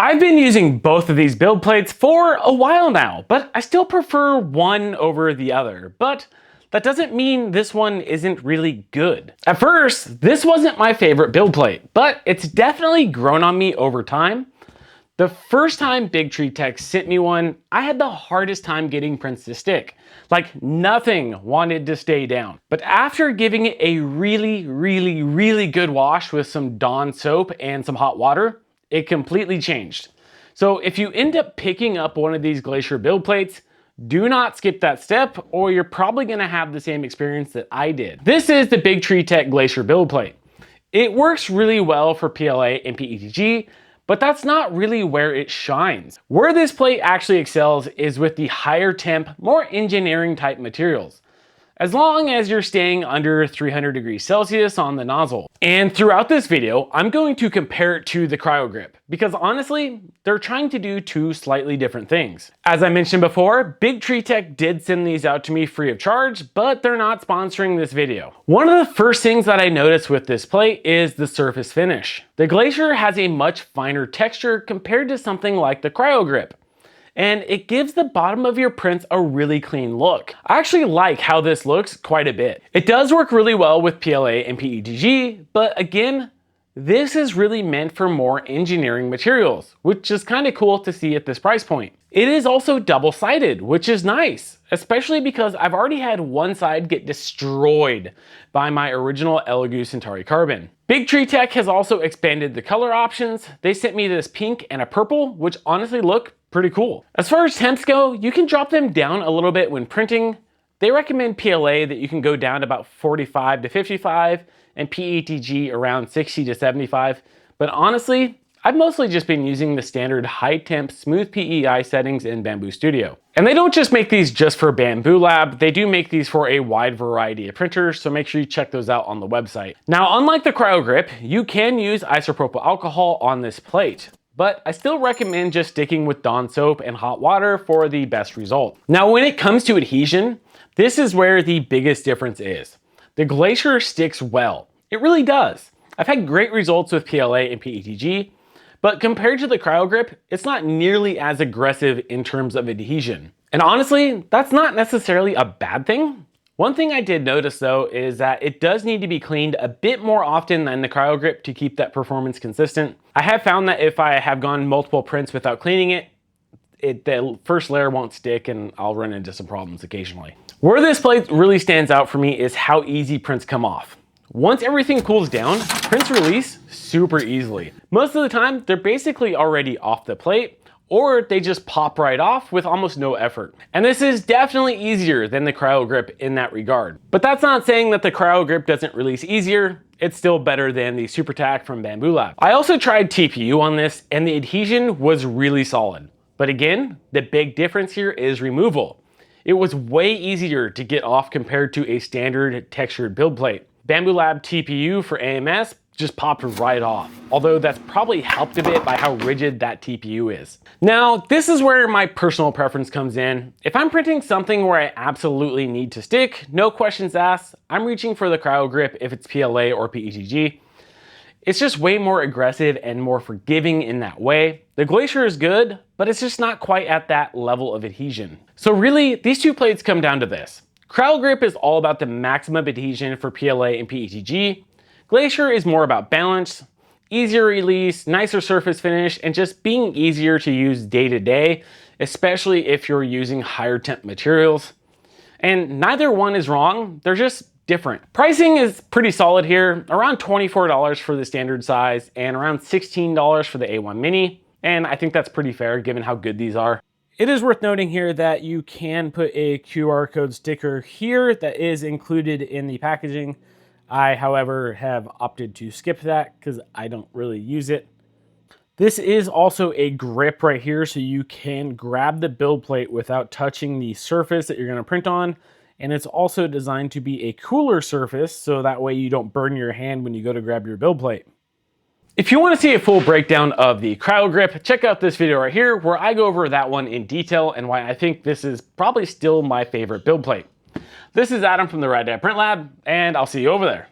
I've been using both of these build plates for a while now, but I still prefer one over the other. But that doesn't mean this one isn't really good. At first, this wasn't my favorite build plate, but it's definitely grown on me over time. The first time Big Tree Tech sent me one, I had the hardest time getting prints to stick. Like nothing wanted to stay down. But after giving it a really good wash with some Dawn soap and some hot water, it completely changed. So if you end up picking up one of these Glacier build plates, do not skip that step or you're probably gonna have the same experience that I did. This is the Big Tree Tech Glacier build plate. It works really well for PLA and PETG, but that's not really where it shines. Where this plate actually excels is with the higher temp, more engineering type materials, as long as you're staying under 300 degrees Celsius on the nozzle. And throughout this video, I'm going to compare it to the CryoGrip, because honestly, they're trying to do two slightly different things. As I mentioned before, Big Tree Tech did send these out to me free of charge, but they're not sponsoring this video. One of the first things that I noticed with this plate is the surface finish. The Glacier has a much finer texture compared to something like the CryoGrip, and it gives the bottom of your prints a really clean look. I actually like how this looks quite a bit. It does work really well with PLA and PETG, but again, this is really meant for more engineering materials, which is kind of cool to see at this price point. It is also double-sided, which is nice, especially because I've already had one side get destroyed by my original Elegoo Centauri carbon. Big Tree Tech has also expanded the color options. They sent me this pink and a purple, which honestly look pretty cool. As far as temps go, you can drop them down a little bit when printing. They recommend PLA that you can go down to about 45 to 55 and PETG around 60 to 75. But honestly, I've mostly just been using the standard high temp smooth PEI settings in Bamboo Studio. And they don't just make these just for Bamboo Lab, they do make these for a wide variety of printers, so make sure you check those out on the website. Now, unlike the CryoGrip, you can use isopropyl alcohol on this plate, but I still recommend just sticking with Dawn soap and hot water for the best result. Now, when it comes to adhesion, this is where the biggest difference is. The Glacier sticks well. It really does. I've had great results with PLA and PETG, but compared to the CryoGrip, it's not nearly as aggressive in terms of adhesion. And honestly, that's not necessarily a bad thing. One thing I did notice though is that it does need to be cleaned a bit more often than the CryoGrip to keep that performance consistent. I have found that if I have gone multiple prints without cleaning it, the first layer won't stick and I'll run into some problems occasionally. Where this plate really stands out for me is how easy prints come off. Once everything cools down, prints release super easily. Most of the time, they're basically already off the plate, or they just pop right off with almost no effort. And this is definitely easier than the CryoGrip in that regard. But that's not saying that the CryoGrip doesn't release easier. It's still better than the SuperTac from Bamboo Lab. I also tried TPU on this, and the adhesion was really solid. But again, the big difference here is removal. It was way easier to get off compared to a standard textured build plate. Bamboo Lab TPU for AMS just popped right off, although that's probably helped a bit by how rigid that TPU is. Now, this is where my personal preference comes in. If I'm printing something where I absolutely need to stick, no questions asked, I'm reaching for the CryoGrip if it's PLA or PETG. It's just way more aggressive and more forgiving in that way. The Glacier is good, but it's just not quite at that level of adhesion. So really, these two plates come down to this. CryoGrip is all about the maximum adhesion for PLA and PETG. Glacier is more about balance, easier release, nicer surface finish, and just being easier to use day to day, especially if you're using higher temp materials. And neither one is wrong, they're just different. Pricing is pretty solid here, around $24 for the standard size and around $16 for the A1 Mini. And I think that's pretty fair given how good these are. It is worth noting here that you can put a QR code sticker here that is included in the packaging. I, however, have opted to skip that because I don't really use it. This is also a grip right here, so you can grab the build plate without touching the surface that you're going to print on. And it's also designed to be a cooler surface, so that way you don't burn your hand when you go to grab your build plate. If you want to see a full breakdown of the CryoGrip, check out this video right here where I go over that one in detail and why I think this is probably still my favorite build plate. This is Adam from the Rad Dad Print Lab, and I'll see you over there.